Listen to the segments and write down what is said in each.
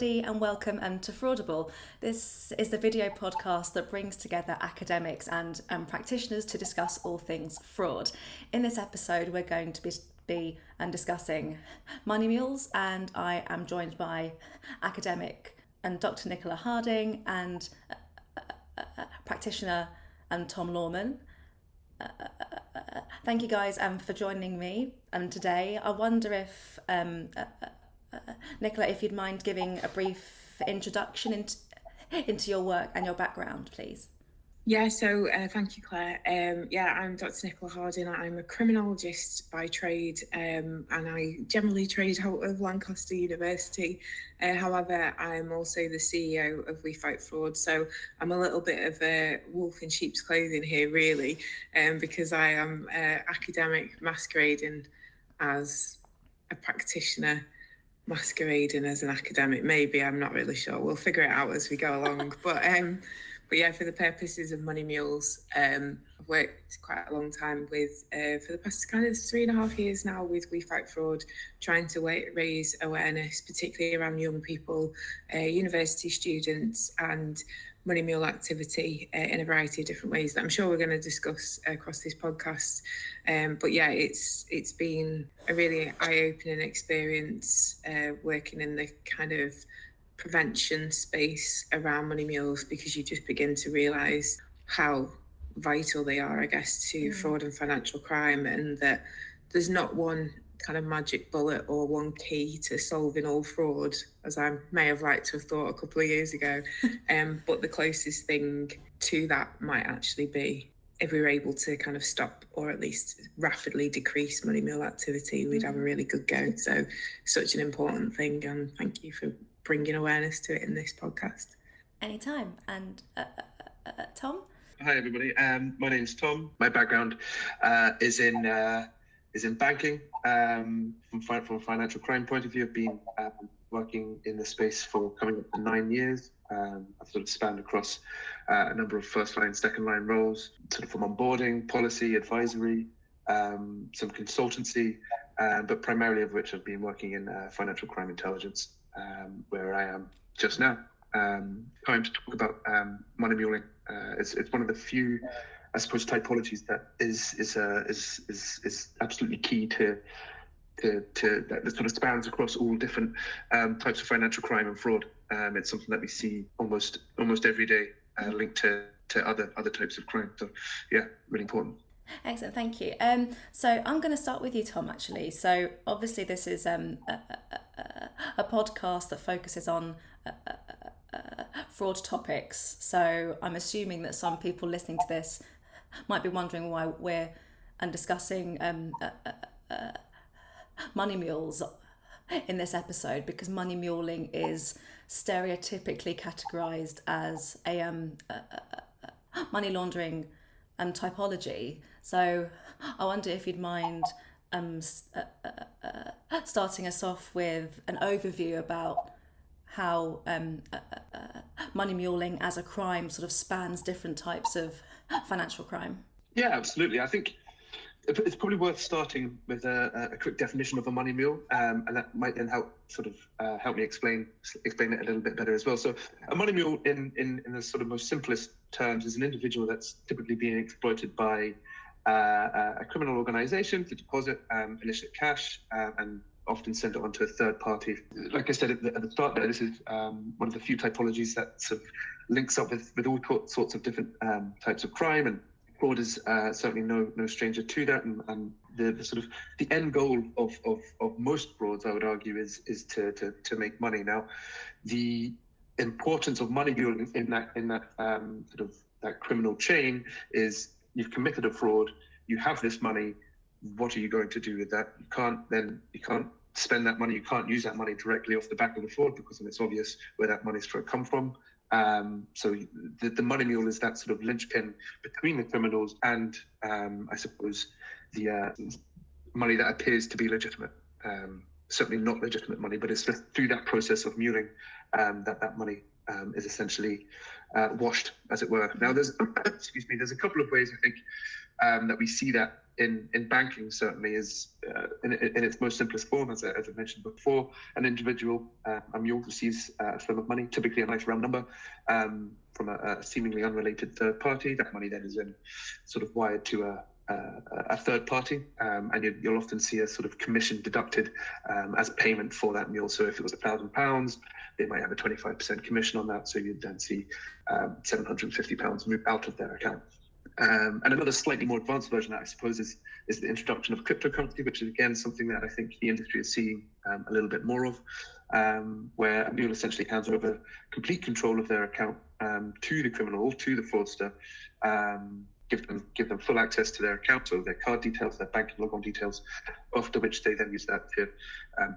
everybody, and welcome to Fraudible. This is the video podcast that brings together academics and practitioners to discuss all things fraud. In this episode, we're going to be discussing money mules, and I am joined by academic and Dr. Nicola Harding and practitioner Tom Lawman. Thank you guys for joining me today. I wonder if Nicola, if you'd mind giving a brief introduction into your work and your background, please. Yeah, so thank you, Claire. I'm Dr. Nicola Harding. I'm a criminologist by trade, and I generally trade out of Lancaster University. However, I'm also the CEO of We Fight Fraud, so I'm a little bit of a wolf in sheep's clothing here, really, because I am academic masquerading as a practitioner, masquerading as an academic. Maybe, I'm not really sure. We'll figure it out as we go along. But yeah, for the purposes of money mules, I've worked quite a long time with, for the past kind of 3.5 years now, with We Fight Fraud, trying to raise awareness, particularly around young people, university students, and money mule activity in a variety of different ways that I'm sure we're going to discuss across this podcast. But yeah, it's been a really eye-opening experience working in the kind of prevention space around money mules, because you just begin to realise how vital they are, I guess, to fraud and financial crime, and that there's not one kind of magic bullet or one key to solving all fraud, as I may have liked to have thought a couple of years ago. But the closest thing to that might actually be if we were able to kind of stop or at least rapidly decrease money mule activity, we'd have a really good go. So such an important thing, and thank you for bringing awareness to it in this podcast. Anytime. And Tom? Hi everybody. My name's Tom. My background is in banking. From a financial crime point of view, I've been working in the space for coming up to 9 years. I've sort of spanned across a number of first line, second line roles, sort of from onboarding, policy, advisory, some consultancy, but primarily of which I've been working in financial crime intelligence, where I am just now. Time to talk about money muling. It's one of the few, I suppose, typologies that is absolutely key to that sort of spans across all different types of financial crime and fraud. It's something that we see almost every day linked to other types of crime. So yeah, really important. Excellent, thank you. So I'm going to start with you, Tom, actually. So obviously this is a podcast that focuses on fraud topics. So I'm assuming that some people listening to this might be wondering why we're discussing money mules in this episode, because money muling is stereotypically categorized as a money laundering typology. So I wonder if you'd mind starting us off with an overview about how money muling as a crime sort of spans different types of financial crime. Yeah, absolutely. I think it's probably worth starting with a quick definition of a money mule, and that might then help me explain it a little bit better as well. So a money mule in the sort of most simplest terms is an individual that's typically being exploited by a criminal organization to deposit illicit cash and often send it on to a third party. Like I said at the start there, this is one of the few typologies that sort of links up with all sorts of different types of crime, and fraud is certainly no stranger to that. And the sort of the end goal of most frauds, I would argue, is to make money. Now, the importance of money muling in that sort of that criminal chain is: you've committed a fraud, you have this money, what are you going to do with that? You can't spend that money, you can't use that money directly off the back of the fraud, because then it's obvious where that money's going to come from. So the money mule is that sort of linchpin between the criminals and I suppose the money that appears to be legitimate. Certainly not legitimate money, but it's just through that process of muling that money is essentially washed, as it were. Now there's a couple of ways I think that we see that in banking certainly is in its most simplest form, as I mentioned before. An individual, a mule, receives a sum of money, typically a nice round number, from a seemingly unrelated third party. That money then is then sort of wired to a third party, and you'll often see a sort of commission deducted as payment for that mule. So if it was £1,000, they might have a 25% commission on that. So you'd then see £750 move out of their account. And another slightly more advanced version of that, I suppose, is the introduction of cryptocurrency, which is again something that I think the industry is seeing a little bit more of, where a mule essentially hands over complete control of their account to the criminal, to the fraudster, give them full access to their account, so their card details, their banking logon details, after which they then use that to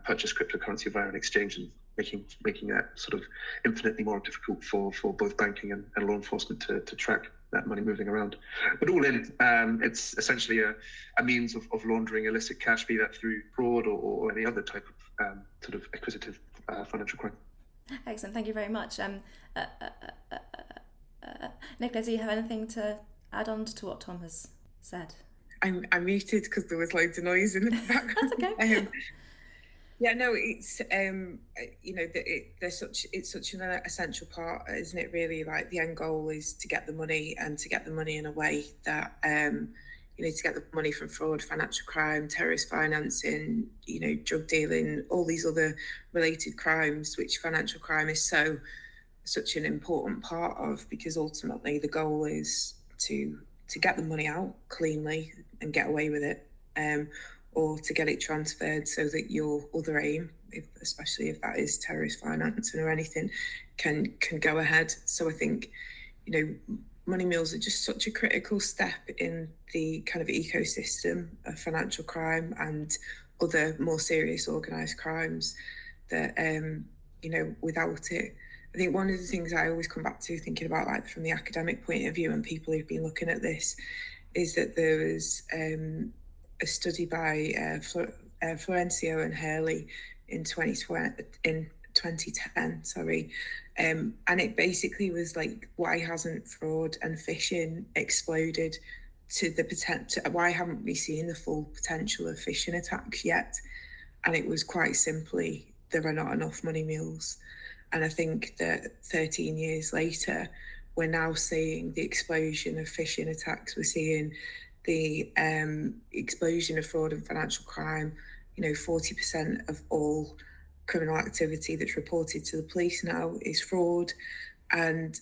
purchase cryptocurrency via an exchange, and making that sort of infinitely more difficult for both banking and law enforcement to track that money moving around. But all in, it's essentially a means of laundering illicit cash, be that through fraud or any other type of sort of acquisitive financial crime. Excellent, thank you very much. Nicola, do you have anything to add on to what Tom has said? I'm muted because there was loads of noise in the background. That's okay. Yeah, no, it's it's such an essential part, isn't it? Really, like the end goal is to get the money, and to get the money in a way that to get the money from fraud, financial crime, terrorist financing, drug dealing, all these other related crimes, which financial crime is such an important part of, because ultimately the goal is to get the money out cleanly and get away with it, or to get it transferred so that your other aim, especially if that is terrorist financing or anything, can go ahead. So I think, money mules are just such a critical step in the kind of ecosystem of financial crime and other more serious organised crimes that, without it, I think one of the things I always come back to, thinking about like from the academic point of view and people who've been looking at this, is that there was a study by Florencio and Hurley in 2010, and it basically was like, why hasn't fraud and phishing exploded to the potential? Why haven't we seen the full potential of phishing attacks yet? And it was quite simply, there are not enough money mules. And I think that 13 years later, we're now seeing the explosion of phishing attacks. We're seeing the explosion of fraud and financial crime. 40% of all criminal activity that's reported to the police now is fraud. And,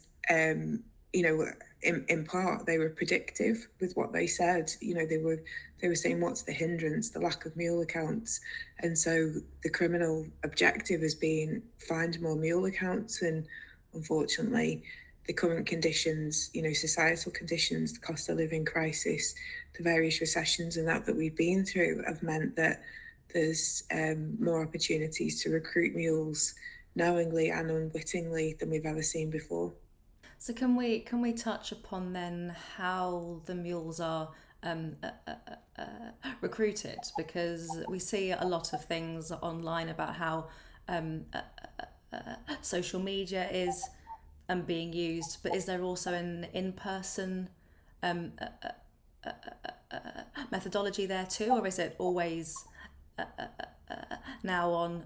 in part, they were predictive with what they said. They were saying, what's the hindrance? The lack of mule accounts. And so the criminal objective has been find more mule accounts. And unfortunately, the current conditions, societal conditions, the cost of living crisis, the various recessions and that we've been through have meant that there's more opportunities to recruit mules knowingly and unwittingly than we've ever seen before. So can we touch upon then how the mules are recruited? Because we see a lot of things online about how social media is being used, but is there also an in-person methodology there too, or is it always now on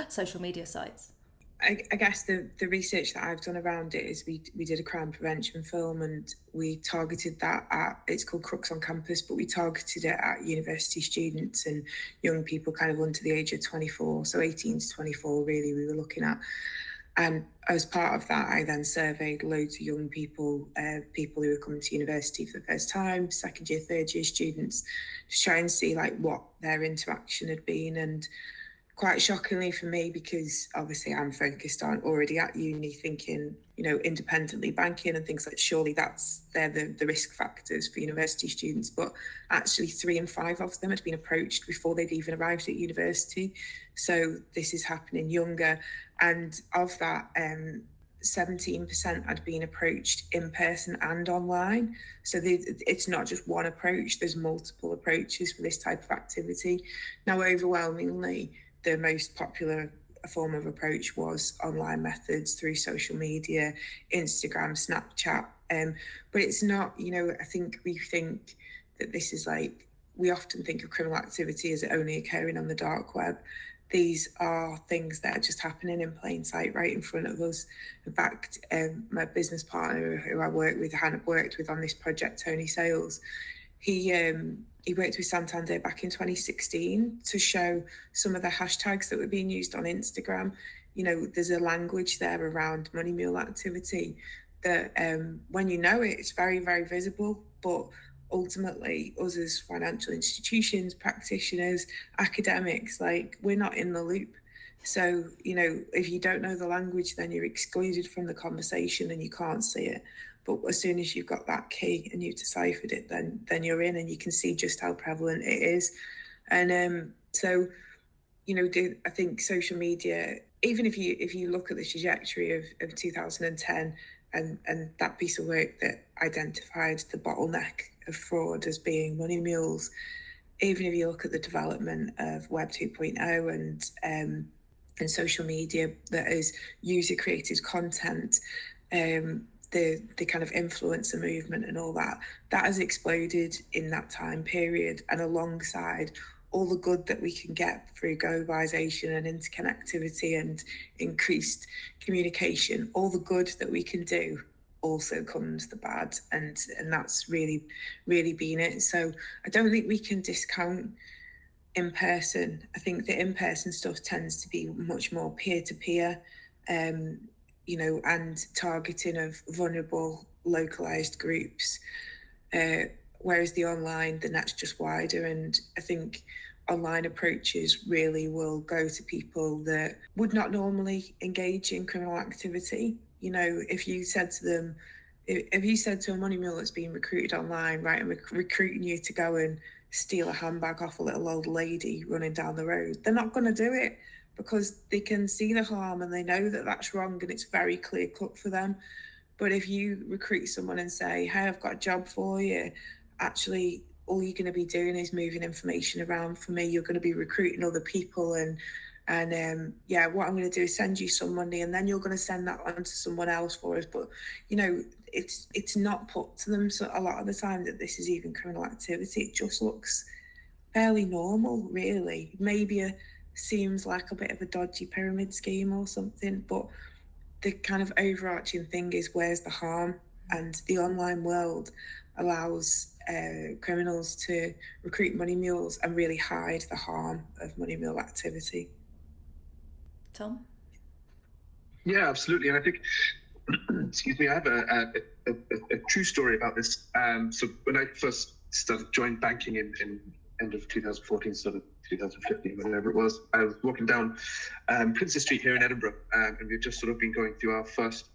social media sites? I guess the research that I've done around it is we did a crime prevention film, and we targeted that at, it's called Crooks on Campus, but we targeted it at university students and young people kind of under the age of 24, so 18 to 24 really we were looking at. And as part of that, I then surveyed loads of young people, people who were coming to university for the first time, second year, third year students, to try and see like what their interaction had been. And quite shockingly for me, because obviously I'm focused on already at uni thinking, independently banking and things like, surely they're the risk factors for university students. But actually 3 in 5 of them had been approached before they'd even arrived at university. So this is happening younger. And of that, 17% had been approached in person and online. So it's not just one approach, there's multiple approaches for this type of activity. Now, overwhelmingly, the most popular form of approach was online methods through social media, Instagram, Snapchat. But it's not, I think we think that this is like, we often think of criminal activity as only occurring on the dark web. These are things that are just happening in plain sight right in front of us. In fact, my business partner who I worked with on this project, Tony Sales, he worked with Santander back in 2016 to show some of the hashtags that were being used on Instagram. You know, there's a language there around money mule activity that when you know it, it's very, very visible. But ultimately, us as financial institutions, practitioners, academics, like, we're not in the loop. So, you know, if you don't know the language, then you're excluded from the conversation and you can't see it. But as soon as you've got that key and you've deciphered it, then you're in and you can see just how prevalent it is. And so, you know, I think social media, even if you look at the trajectory of 2010 and that piece of work that identified the bottleneck of fraud as being money mules, even if you look at the development of Web 2.0 and social media that is user created content, the kind of influencer movement and all that has exploded in that time period. And alongside all the good that we can get through globalization and interconnectivity and increased communication, all the good that we can do, also comes the bad, and that's really been it. So I don't think we can discount in person. I think the in-person stuff tends to be much more peer-to-peer, you know, and targeting of vulnerable localized groups, whereas the online, the net's just wider. And I think online approaches really will go to people that would not normally engage in criminal activity. You know, if you said to a money mule that's being recruited online, right, and recruiting you to go and steal a handbag off a little old lady running down the road, they're not going to do it because they can see the harm and they know that that's wrong and it's very clear cut for them. But if you recruit someone and say, hey, I've got a job for you, actually, all you're going to be doing is moving information around for me. You're going to be recruiting other people and what I'm going to do is send you some money and then you're going to send that on to someone else for us. But, you know, it's not put to them so a lot of the time that this is even criminal activity. It just looks fairly normal, really. Maybe seems like a bit of a dodgy pyramid scheme or something, but the kind of overarching thing is, where's the harm? And the online world allows criminals to recruit money mules and really hide the harm of money mule activity. Tom? Yeah, absolutely. And I think, excuse me, I have a true story about this. So when I first joined banking in end of 2014, sort of 2015, whatever it was, I was walking down Princes Street here in Edinburgh, and we've just sort of been going through our first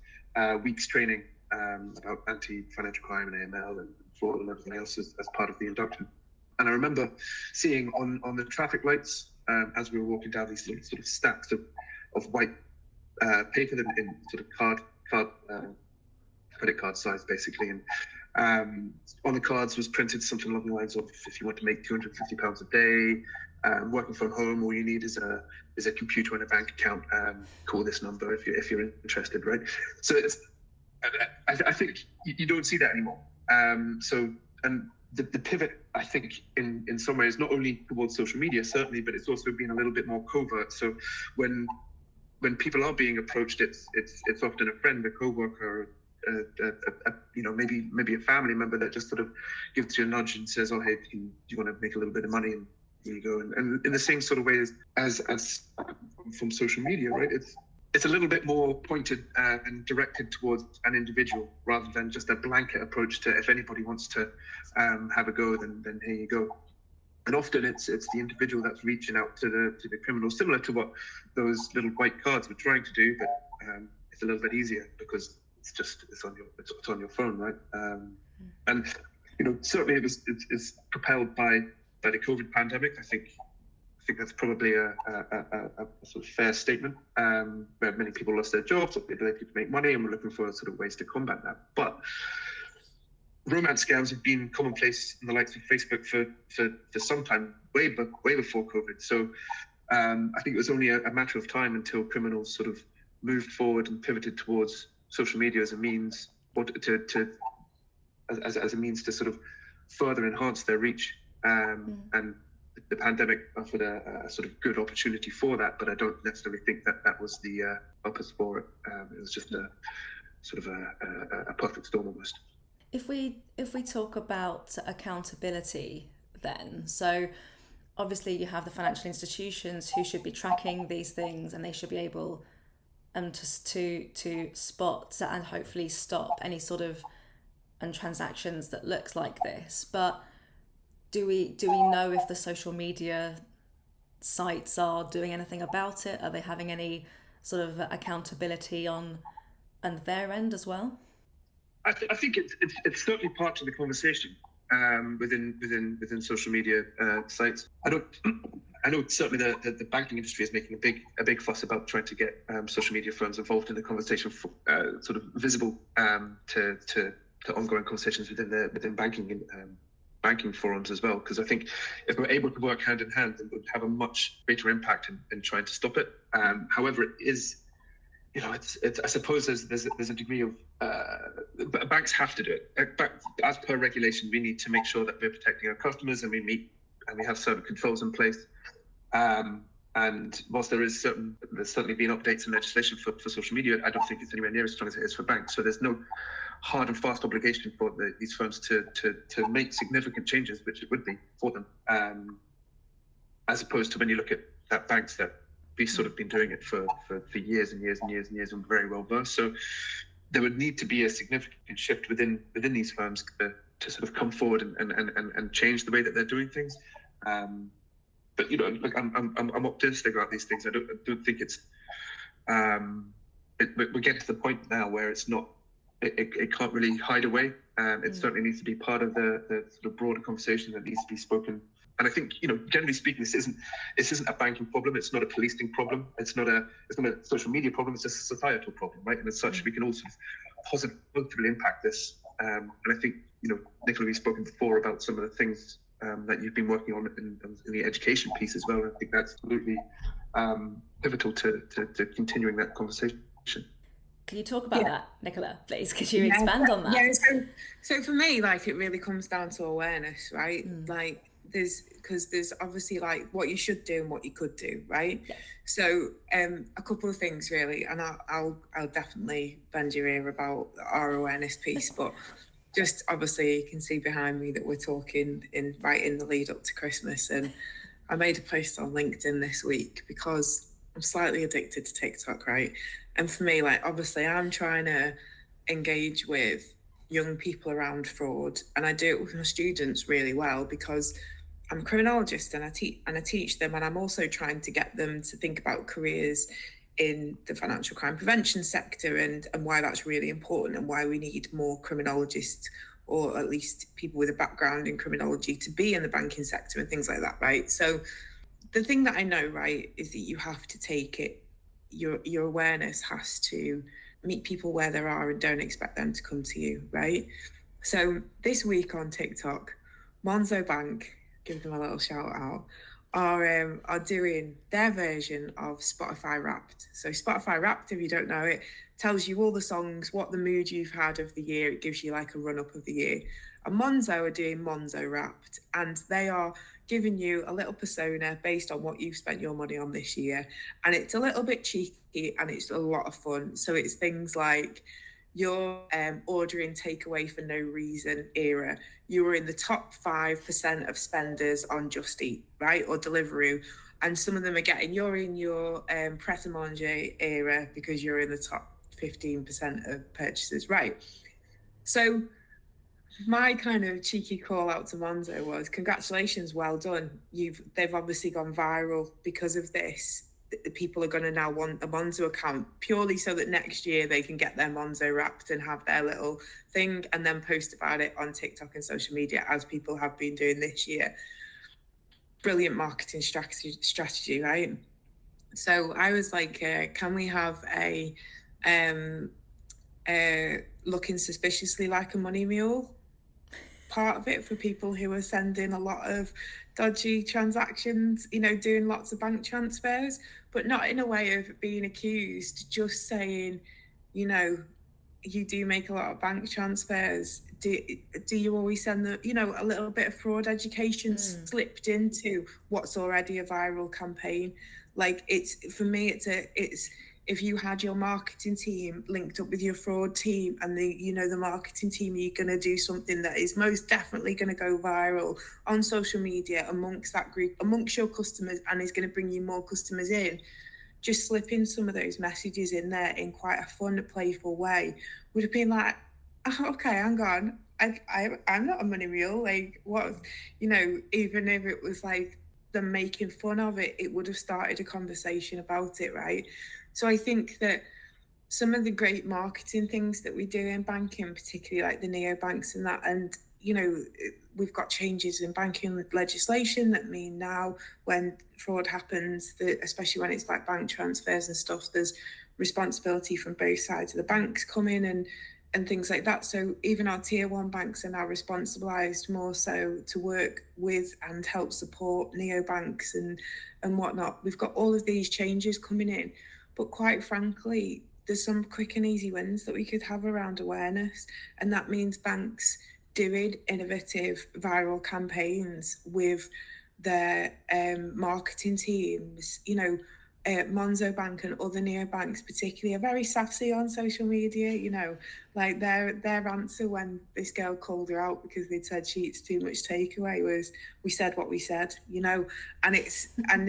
week's training about anti-financial crime and AML and fraud and everything else as part of the induction. And I remember seeing on the traffic lights as we were walking down these sort of stacks of white paper in sort of credit card size, basically. And on the cards was printed something along the lines of, if you want to make £250 a day, working from home, all you need is a computer and a bank account. Call this number if you're interested, right? So I think you don't see that anymore. And the pivot, I think, in some ways, not only towards social media, certainly, but it's also been a little bit more covert. So when people are being approached, it's often a friend, a coworker, maybe a family member that just sort of gives you a nudge and says, "Oh, hey, do you want to make a little bit of money?" And here you go. And in the same sort of way as from social media, right? It's a little bit more pointed and directed towards an individual rather than just a blanket approach to, if anybody wants to have a go, then here you go. And often it's the individual that's reaching out to the criminal, similar to what those little white cards were trying to do, but it's a little bit easier because it's on your phone, right? And certainly it's propelled by the COVID pandemic. I think that's probably a sort of fair statement, where many people lost their jobs, or the ability to make money, and we're looking for sort of ways to combat that. But romance scams have been commonplace in the likes of Facebook for some time, way before COVID. So I think it was only a matter of time until criminals sort of moved forward and pivoted towards social media as a means, or as a means to sort of further enhance their reach. And the pandemic offered a sort of good opportunity for that, but I don't necessarily think that was the purpose for it. It was just a sort of a perfect storm almost. If we talk about accountability then, so obviously you have the financial institutions who should be tracking these things, and they should be able to spot and hopefully stop any sort of transactions that looks like this. But do we know if the social media sites are doing anything about it? Are they having any sort of accountability on their end as well? I think it's certainly part of the conversation within social media sites. I know certainly the banking industry is making a big fuss about trying to get social media firms involved in the conversation, sort of visible to ongoing conversations within banking forums as well. Because I think if we're able to work hand in hand, it would have a much greater impact in trying to stop it. However, it is, it's I suppose there's a degree of banks have to do it. As per regulation, we need to make sure that we're protecting our customers, and we have certain controls in place. And whilst there's certainly been updates in legislation for social media, I don't think it's anywhere near as strong as it is for banks. So there's no hard and fast obligation for these firms to make significant changes, which it would be for them, as opposed to when you look at banks that we've sort of been doing it for years and years and years and years and very well versed. So there would need to be a significant shift within these firms to sort of come forward and change the way that they're doing things. But like I'm optimistic about these things. I don't think it's we're getting to the point now where it's not. It can't really hide away. It certainly needs to be part of the sort of broader conversation that needs to be spoken. And I think, generally speaking, this isn't a banking problem. It's not a policing problem. It's not a social media problem. It's a societal problem, right? And as such, we can all sort of positively impact this. And I think, Nicola, we've spoken before about some of the things that you've been working on in the education piece as well. And I think that's absolutely pivotal to continuing that conversation. Can you talk about that, Nicola, please? Could you expand on that? Yeah, so for me, like, it really comes down to awareness, right? Like, there's obviously like what you should do and what you could do, right? Yeah. So a couple of things really, and I'll definitely bend your ear about our awareness piece, but just obviously you can see behind me that we're talking right in the lead up to Christmas, and I made a post on LinkedIn this week because I'm slightly addicted to TikTok, right? And for me, like, obviously I'm trying to engage with young people around fraud, and I do it with my students really well because I'm a criminologist and I teach them, and I'm also trying to get them to think about careers in the financial crime prevention sector and why that's really important, and why we need more criminologists, or at least people with a background in criminology, to be in the banking sector and things like that, right? So the thing that I know, right, is that you have to take it, your awareness has to meet people where they are and don't expect them to come to you, right? So this week on TikTok, Monzo Bank, give them a little shout out, are doing their version of Spotify Wrapped. So Spotify Wrapped, if you don't know it, tells you all the songs, what the mood you've had of the year. It gives you like a run up of the year. And Monzo are doing Monzo Wrapped, and they are giving you a little persona based on what you've spent your money on this year. And it's a little bit cheeky and it's a lot of fun. So it's things like you're ordering takeaway for no reason era. You were in the top 5% of spenders on Just Eat, right? Or Deliveroo. And some of them are you're in your Pret a Manger era because you're in the top 15% of purchases, right? So my kind of cheeky call out to Monzo was, congratulations, well done. They've obviously gone viral because of this. The people are going to now want a Monzo account purely so that next year they can get their Monzo Wrapped and have their little thing and then post about it on TikTok and social media, as people have been doing this year. Brilliant marketing strategy, right? So I was like, can we have a looking suspiciously like a money mule part of it for people who are sending a lot of dodgy transactions, doing lots of bank transfers, but not in a way of being accused, just saying, you do make a lot of bank transfers, do you always send the, a little bit of fraud education slipped into what's already a viral campaign? Like, for me, it's if you had your marketing team linked up with your fraud team, and the marketing team, you're going to do something that is most definitely going to go viral on social media amongst that group, amongst your customers, and is going to bring you more customers in. Just slipping some of those messages in there in quite a fun, playful way would have been like, oh, okay, hang on, I'm not a money mule. Like, what, even if it was like them making fun of it, it would have started a conversation about it, right? So I think that some of the great marketing things that we do in banking, particularly like the neobanks and that, and we've got changes in banking legislation that mean now when fraud happens, that especially when it's like bank transfers and stuff, there's responsibility from both sides of the banks come in and things like that. So even our tier one banks are now responsibilized more so to work with and help support neobanks and whatnot. We've got all of these changes coming in, but quite frankly, there's some quick and easy wins that we could have around awareness. And that means banks doing innovative viral campaigns with their marketing teams. Monzo Bank and other neobanks particularly are very sassy on social media, like their answer when this girl called her out because they'd said she eats too much takeaway was, we said what we said, and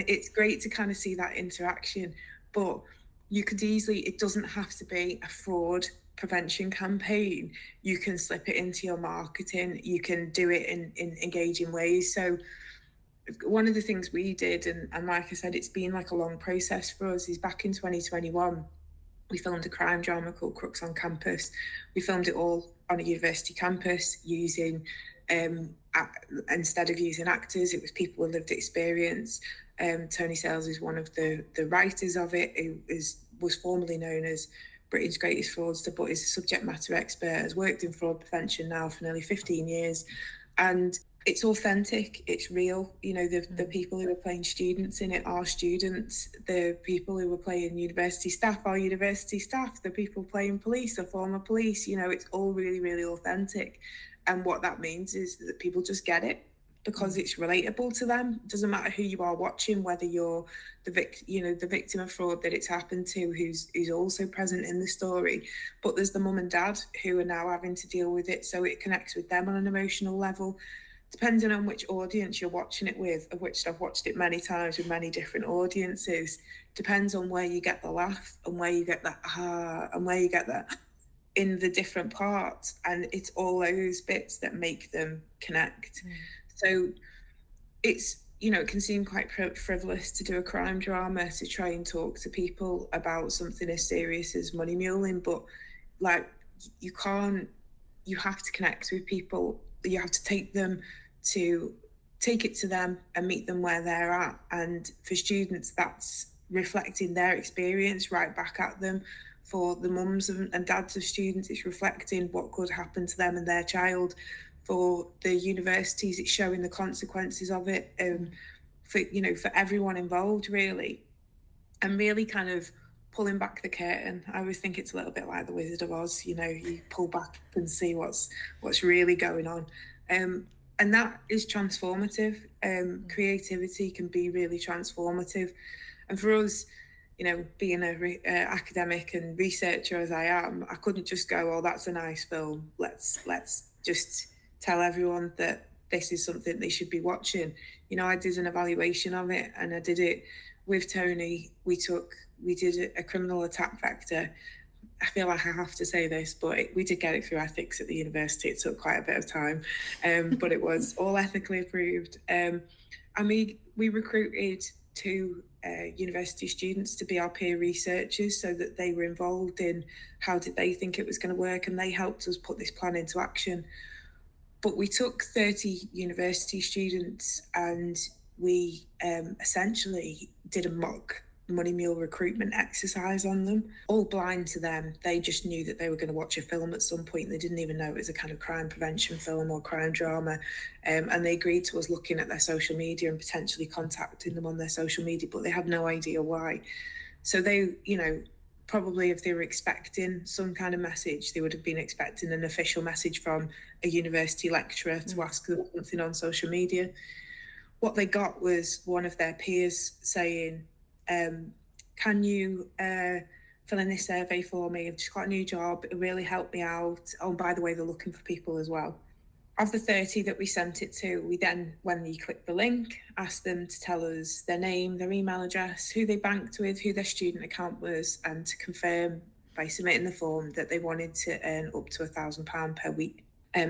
it's great to kind of see that interaction. But you could easily, it doesn't have to be a fraud prevention campaign. You can slip it into your marketing. You can do it in engaging ways. So one of the things we did, and like I said, it's been like a long process for us, is back in 2021, we filmed a crime drama called Crooks on Campus. We filmed it all on a university campus using, instead of using actors, it was people with lived experience. Tony Sales is one of the writers of it, who was formerly known as Britain's greatest fraudster, but is a subject matter expert, has worked in fraud prevention now for nearly 15 years. And it's authentic, it's real. The people who are playing students in it are students. The people who are playing university staff are university staff. The people playing police are former police. It's all really, really authentic. And what that means is that people just get it because it's relatable to them. It doesn't matter who you are watching, whether you're the victim of fraud that it's happened to, who's also present in the story. But there's the mum and dad who are now having to deal with it, so it connects with them on an emotional level. Depending on which audience you're watching it with, of which I've watched it many times with many different audiences, depends on where you get the laugh and where you get that and where you get that in the different parts. And it's all those bits that make them connect. So it's, it can seem quite frivolous to do a crime drama to try and talk to people about something as serious as money muling, but like, you have to connect with people. You have to take it to them and meet them where they're at. And for students, that's reflecting their experience right back at them. For the mums and dads of students, it's reflecting what could happen to them and their child. For the universities, it's showing the consequences of it, for everyone involved, really. And really kind of pulling back the curtain. I always think it's a little bit like the Wizard of Oz, you pull back and see what's really going on. And that is transformative. Creativity can be really transformative. And for us, being an academic and researcher as I am, I couldn't just go, oh, that's a nice film. Let's just tell everyone that this is something they should be watching. I did an evaluation of it, and I did it with Tony. We did a criminal attack vector. I feel like I have to say this, but we did get it through ethics at the university. It took quite a bit of time, but it was all ethically approved. And we recruited 2 university students to be our peer researchers, so that they were involved in how did they think it was going to work, and they helped us put this plan into action. But we took 30 university students and we essentially did a mock money mule recruitment exercise on them, all blind to them. They just knew that they were going to watch a film at some point. They didn't even know it was a kind of crime prevention film or crime drama. And they agreed to us looking at their social media and potentially contacting them on their social media, but they had no idea why. So they, probably if they were expecting some kind of message, they would have been expecting an official message from a university lecturer to ask them something on social media. What they got was one of their peers saying, can you fill in this survey for me? I've just got a new job. It really helped me out. Oh, and by the way, they're looking for people as well. Of the 30 that we sent it to, we then, when you click the link, asked them to tell us their name, their email address, who they banked with, who their student account was, and to confirm by submitting the form that they wanted to earn up to £1,000 per week.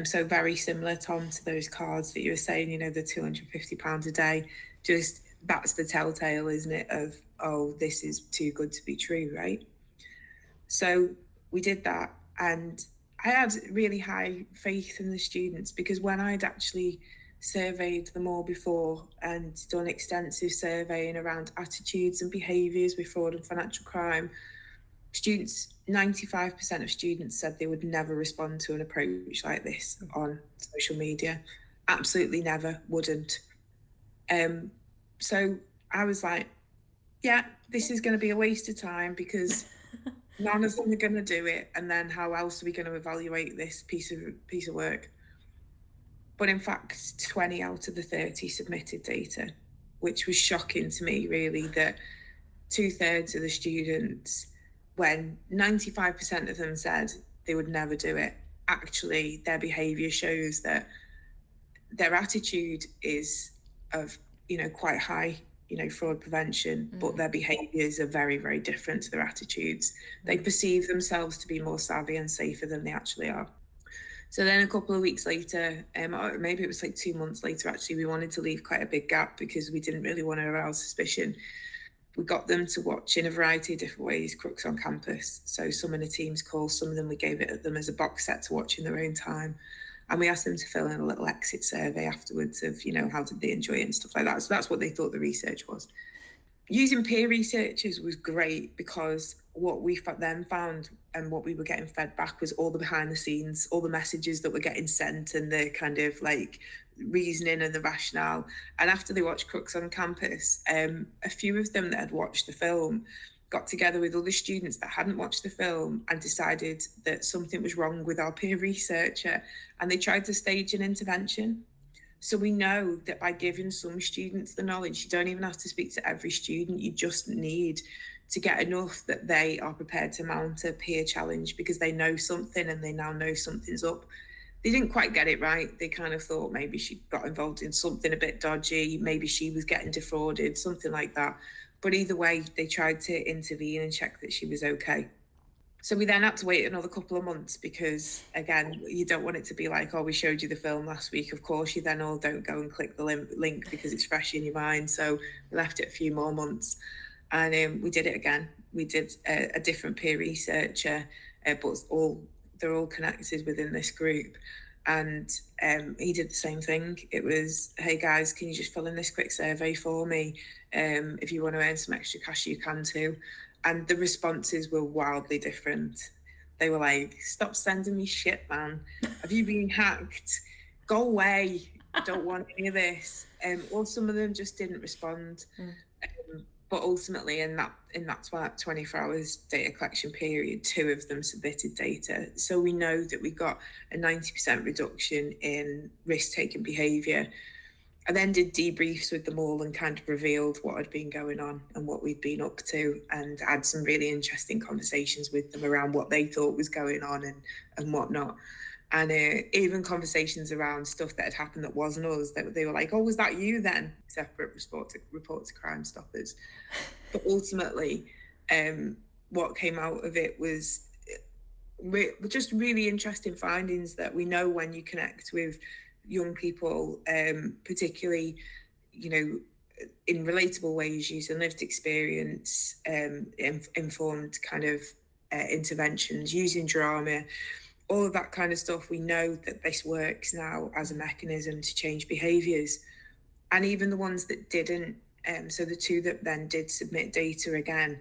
So very similar, Tom, to those cards that you were saying, you know, the £250 a day. Just that's the telltale, isn't it, of, oh, this is too good to be true, right? So we did that, and I had really high faith in the students, because when I'd actually surveyed them all before and done extensive surveying around attitudes and behaviours with fraud and financial crime, students, 95% of students said they would never respond to an approach like this on social media. Absolutely never, wouldn't. So I was like, yeah, this is going to be a waste of time, because none of them are going to do it. And then how else are we going to evaluate this piece of work? But in fact, 20 out of the 30 submitted data, which was shocking to me, really, that 2/3 of the students, when 95% of them said they would never do it, actually their behaviour shows that their attitude is of, you know, quite high, you know, fraud prevention, but their behaviours are very, very different to their attitudes. They perceive themselves to be more savvy and safer than they actually are. So then a couple of weeks later, or maybe it was like 2 months later, actually, we wanted to leave quite a big gap because we didn't really want to arouse suspicion. We got them to watch in a variety of different ways Crooks on Campus. So some in a Teams call, some of them we gave it at them as a box set to watch in their own time. And we asked them to fill in a little exit survey afterwards of, you know, how did they enjoy it and stuff like that. So that's what they thought the research was. Using peer researchers was great, because what we then found and what we were getting fed back was all the behind the scenes, all the messages that were getting sent and the kind of like reasoning and the rationale. And after they watched Crooks on Campus, a few of them that had watched the film got together with other students that hadn't watched the film and decided that something was wrong with our peer researcher, and they tried to stage an intervention. So we know that by giving some students the knowledge, you don't even have to speak to every student. You just need to get enough that they are prepared to mount a peer challenge because they know something and they now know something's up. They didn't quite get it right. They kind of thought maybe she got involved in something a bit dodgy. Maybe she was getting defrauded, something like that. But either way, they tried to intervene and check that she was okay. So we then had to wait another couple of months because, again, you don't want it to be like, oh, we showed you the film last week. Of course, you then all don't go and click the link because it's fresh in your mind. So we left it a few more months and we did it again. We did a different peer researcher, but they're all connected within this group. And he did the same thing. It was, hey guys, can you just fill in this quick survey for me? If you want to earn some extra cash, you can too. And the responses were wildly different. They were like, stop sending me shit, man. Have you been hacked? Go away. I don't want any of this. Or some of them just didn't respond. But ultimately, in that 24 hours data collection period, 2 of them submitted data. So we know that we got a 90% reduction in risk-taking behaviour. I then did debriefs with them all and kind of revealed what had been going on and what we'd been up to, and had some really interesting conversations with them around what they thought was going on and whatnot. And even conversations around stuff that had happened that wasn't us, that they were like, oh, was that you then? Separate report to Crime Stoppers. But ultimately, what came out of it was just really interesting findings that we know when you connect with young people, particularly, you know, in relatable ways, using lived experience, informed kind of interventions, using drama, all of that kind of stuff. We know that this works now as a mechanism to change behaviours. And even the ones that didn't, so the 2 that then did submit data again,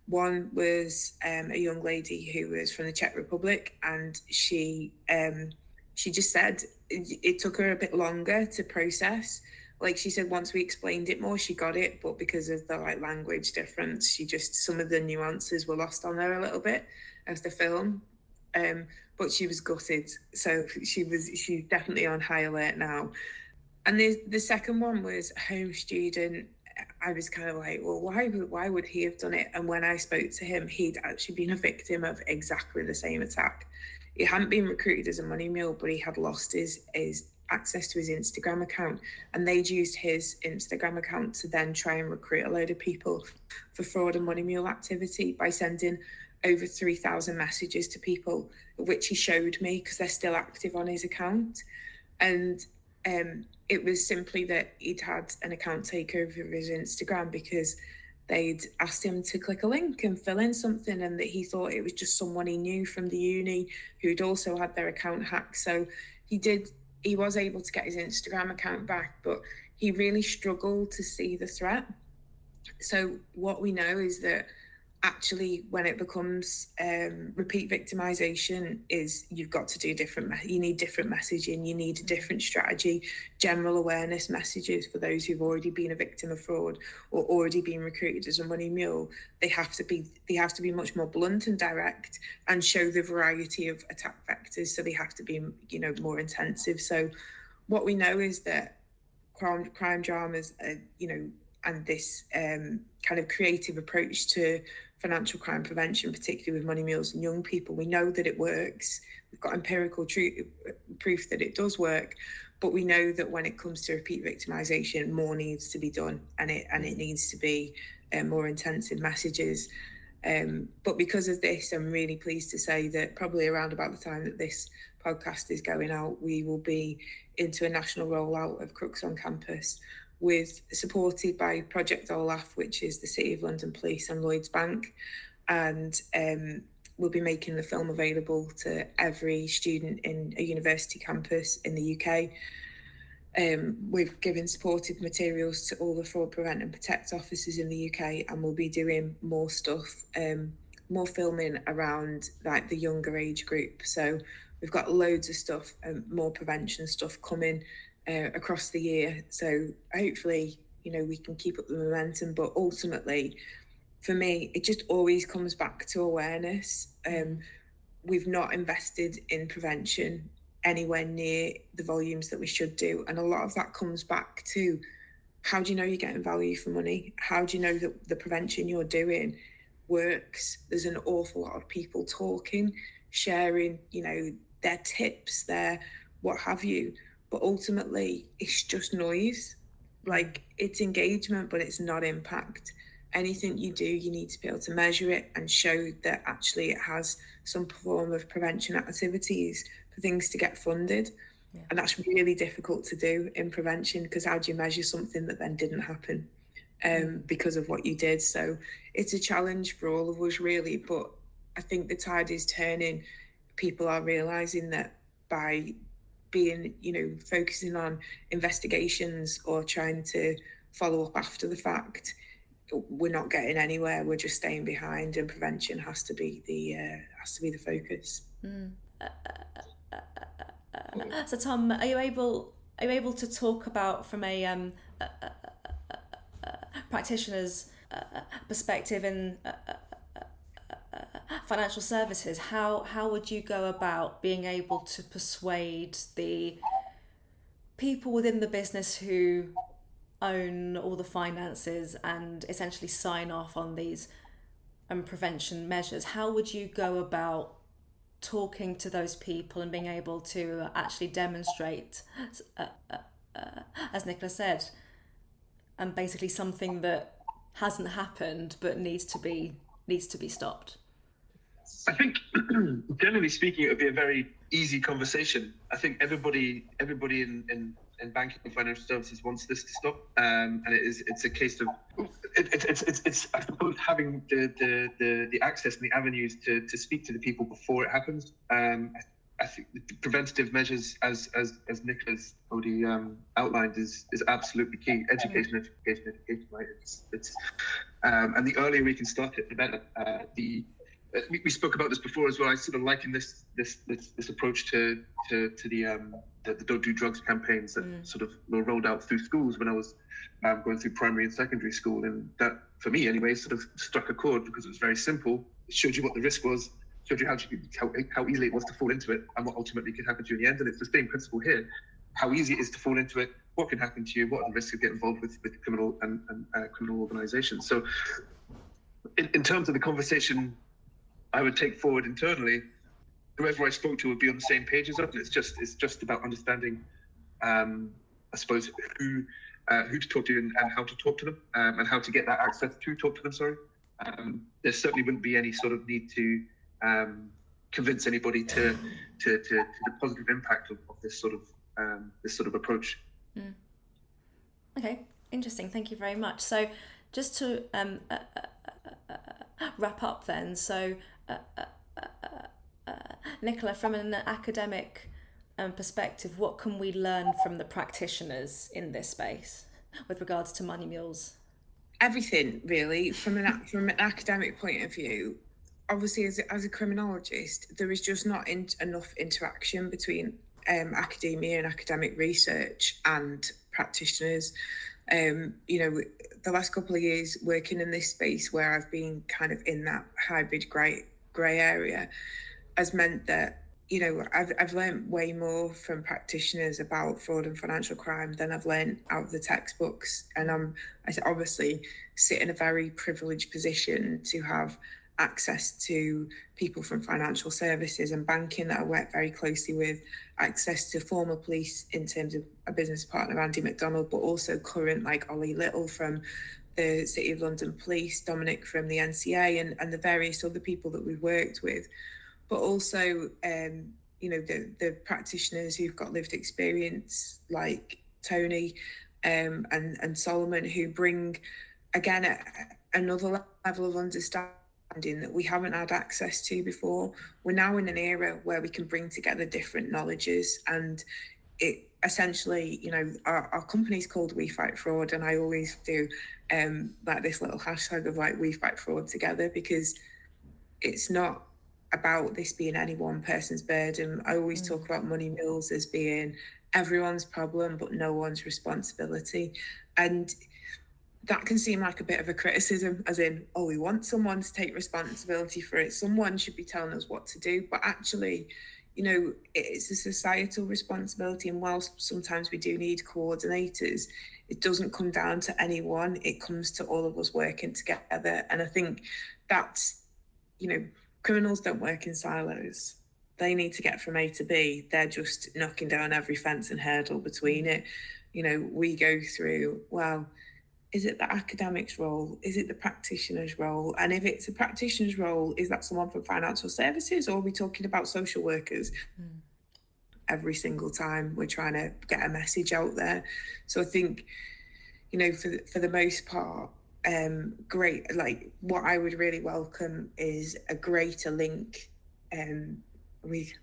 one was a young lady who was from the Czech Republic, and she just said it took her a bit longer to process like she said, once we explained it more, she got it, but because of the like language difference, some of the nuances were lost on her a little bit of the film. But she was gutted, so she's definitely on high alert now. And the second one was home student. I was kind of like, well, why would he have done it? And when I spoke to him, he'd actually been a victim of exactly the same attack. He hadn't been recruited as a money mule, but he had lost his access to his Instagram account, and they'd used his Instagram account to then try and recruit a load of people for fraud and money mule activity by sending over 3,000 messages to people, which he showed me because they're still active on his account. And it was simply that he'd had an account takeover of his Instagram because they'd asked him to click a link and fill in something, and that he thought it was just someone he knew from the uni who'd also had their account hacked. So he was able to get his Instagram account back, but he really struggled to see the threat. So what we know is that actually when it becomes repeat victimization is you've got to do you need different messaging, you need a different strategy, general awareness messages for those who've already been a victim of fraud or already been recruited as a money mule. They have to be much more blunt and direct and show the variety of attack vectors, so they have to be more intensive. So what we know is that crime dramas and this kind of creative approach to financial crime prevention, particularly with money mules and young people, we know that it works. We've got empirical proof that it does work, but we know that when it comes to repeat victimization, more needs to be done, and it needs to be more intensive messages. But because of this, I'm really pleased to say that probably around about the time that this podcast is going out, we will be into a national rollout of Crooks on Campus, supported by Project OLAF, which is the City of London Police and Lloyds Bank. And we'll be making the film available to every student in a university campus in the UK. We've given supportive materials to all the fraud prevent and protect officers in the UK, and we'll be doing more stuff, more filming around like the younger age group. So we've got loads of stuff, more prevention stuff coming across the year. So hopefully, we can keep up the momentum. But ultimately, for me, it just always comes back to awareness. We've not invested in prevention anywhere near the volumes that we should do. And a lot of that comes back to, how do you know you're getting value for money? How do you know that the prevention you're doing works? There's an awful lot of people talking, sharing, their tips, their what have you. But ultimately, it's just noise. Like, it's engagement, but it's not impact. Anything you do, you need to be able to measure it and show that actually it has some form of prevention activities for things to get funded. Yeah. And that's really difficult to do in prevention, because how do you measure something that then didn't happen because of what you did? So it's a challenge for all of us, really. But I think the tide is turning. People are realising that by being, focusing on investigations or trying to follow up after the fact, we're not getting anywhere. We're just staying behind, and prevention has to be the focus. So Tom, are you able to talk about, from a practitioner's perspective in financial services, how would you go about being able to persuade the people within the business who own all the finances and essentially sign off on these prevention measures? How would you go about talking to those people and being able to actually demonstrate, as Nicola said, and basically something that hasn't happened but needs to be stopped? I think, generally speaking, it would be a very easy conversation. I think everybody in banking and financial services wants this to stop, and it's a case of it's I suppose having the access and the avenues to speak to the people before it happens. I think the preventative measures, as Nicola's already outlined, is absolutely key. Education, right? It's and the earlier we can start it, the better. we spoke about this before as well. I sort of liken this approach to the Don't Do Drugs campaigns that sort of were rolled out through schools when I was going through primary and secondary school, and that, for me anyway, sort of struck a chord because it was very simple. It showed you what the risk was, showed you how easily it was to fall into it, and what ultimately could happen to you in the end. And it's the same principle here: how easy it is to fall into it, what can happen to you, what are the risks of getting involved with criminal and criminal organisations. So, in terms of the conversation I would take forward internally, whoever I spoke to would be on the same page as us. It's just about understanding, I suppose, who to talk to and how to talk to them, and how to get that access to talk to them. Sorry, there certainly wouldn't be any sort of need to convince anybody to the positive impact of this sort of approach. Okay, interesting. Thank you very much. So, just to wrap up then, so Nicola, from an academic perspective, what can we learn from the practitioners in this space with regards to money mules? Everything, really, from an academic point of view. Obviously, as a criminologist, there is just not enough interaction between academia and academic research and practitioners. The last couple of years working in this space, where I've been kind of in that hybrid grey area, has meant that I've learned way more from practitioners about fraud and financial crime than I've learned out of the textbooks. And I obviously sit in a very privileged position to have access to people from financial services and banking that I work very closely with, access to former police in terms of a business partner, Andy McDonald, but also current, like Ollie Little from the City of London Police, Dominic from the NCA, and the various other people that we've worked with. But also, the practitioners who've got lived experience, like Tony and Solomon, who bring, again, another level of understanding that we haven't had access to before. We're now in an era where we can bring together different knowledges, and it essentially, our company's called We Fight Fraud, and I always do like this little hashtag of like We Fight Fraud together, because it's not about this being any one person's burden. I always talk about money mules as being everyone's problem but no one's responsibility, and that can seem like a bit of a criticism, as in, oh, we want someone to take responsibility for it, someone should be telling us what to do. But actually, it's a societal responsibility, and whilst sometimes we do need coordinators, it doesn't come down to anyone, it comes to all of us working together. And I think that's, criminals don't work in silos. They need to get from A to B. They're just knocking down every fence and hurdle between it. We go through, well, is it the academic's role? Is it the practitioner's role? And if it's a practitioner's role, is that someone from financial services, or are we talking about social workers? Every single time we're trying to get a message out there. So I think, for the most part, great, like what I would really welcome is a greater link. We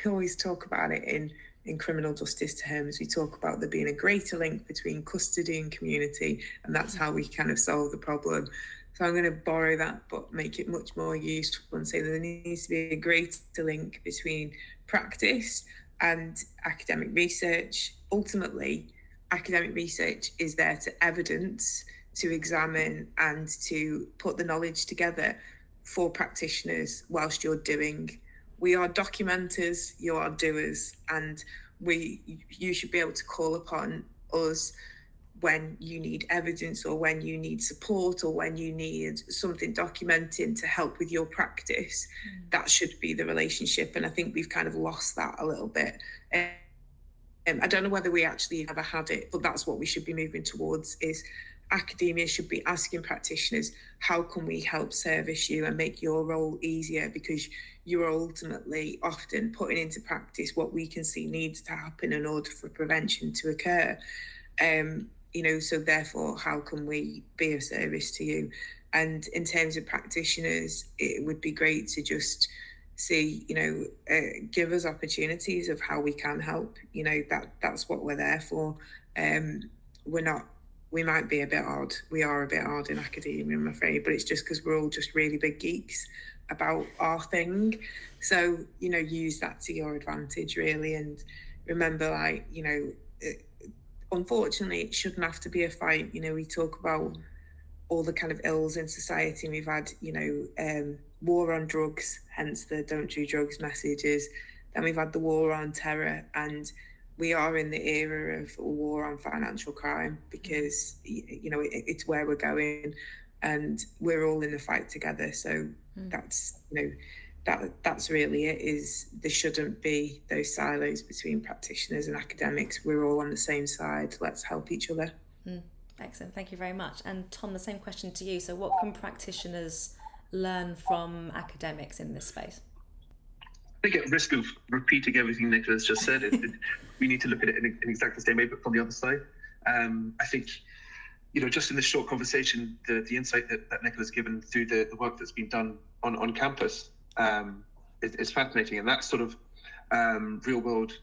always talk about it in criminal justice terms. We talk about there being a greater link between custody and community, and that's how we kind of solve the problem. So I'm going to borrow that but make it much more useful and say that there needs to be a greater link between practice and academic research. Ultimately, academic research is there to evidence, to examine, and to put the knowledge together for practitioners whilst you're doing. We are documenters, you are doers, and you should be able to call upon us when you need evidence, or when you need support, or when you need something documenting to help with your practice. That should be the relationship, and I think we've kind of lost that a little bit. I don't know whether we actually ever had it, but that's what we should be moving towards, is academia should be asking practitioners, how can we help service you and make your role easier, because you are ultimately often putting into practice what we can see needs to happen in order for prevention to occur. So therefore, how can we be of service to you? And in terms of practitioners, it would be great to just see, give us opportunities of how we can help. That's what we're there for. we might be a bit odd. We are a bit odd in academia, I'm afraid, but it's just because we're all just really big geeks about our thing. So, use that to your advantage, really. And remember, unfortunately, it shouldn't have to be a fight. We talk about all the kind of ills in society, and we've had, war on drugs, hence the don't do drugs messages. Then we've had the war on terror, and we are in the era of a war on financial crime because, it's where we're going, and we're all in the fight together. So that's, that's really it. Is there shouldn't be those silos between practitioners and academics. We're all on the same side. Let's help each other. Excellent, thank you very much. And Tom, the same question to you. So what can practitioners learn from academics in this space? I think, at risk of repeating everything Nicola's just said, we need to look at it in exactly the same way, but from the other side. I think, just in this short conversation, the insight that Nicola's given through the work that's been done on campus is fascinating. And that sort of real world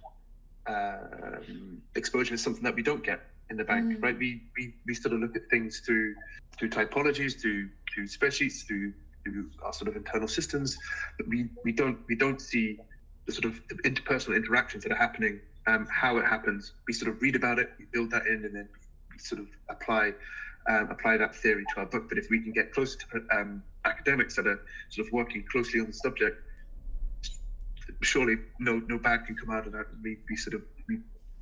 exposure is something that we don't get in the bank, right? We sort of look at things through typologies, through spreadsheets, through our sort of internal systems, but we don't see the sort of interpersonal interactions that are happening, how it happens. We sort of read about it, we build that in, and then we sort of apply that theory to our book. But if we can get closer to academics that are sort of working closely on the subject, surely no bad can come out of that.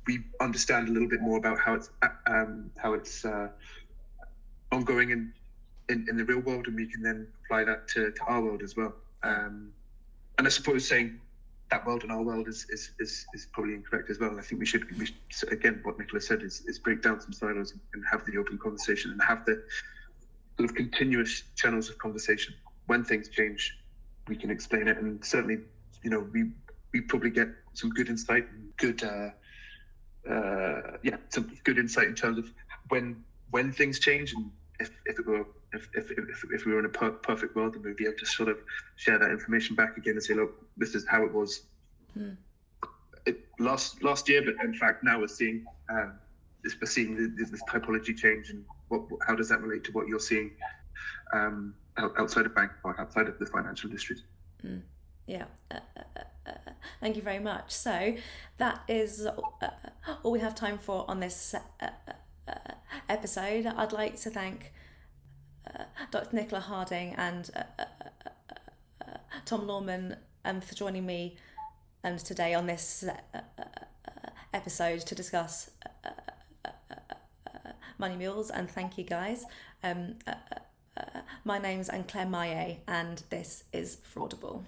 We understand a little bit more about how it's ongoing in the real world, and we can then apply that to our world as well. And I suppose saying that world and our world is probably incorrect as well. I think we should again, what Nicola said is break down some silos and have the open conversation and have the sort of continuous channels of conversation. When things change, we can explain it, and certainly, we probably get some good insight and good some good insight in terms of when things change, and if we were in a perfect world, then we'd be able to sort of share that information back again and say, look, this is how it was last year, but in fact now we're seeing this typology change, and how does that relate to what you're seeing outside of bank or outside of the financial industries? Yeah. Thank you very much. So that is all we have time for on this episode. I'd like to thank Dr. Nicola Harding and Tom Lawman for joining me today on this episode to discuss Money Mules, and thank you guys. My name's Claire Maillet, and this is Fraudible.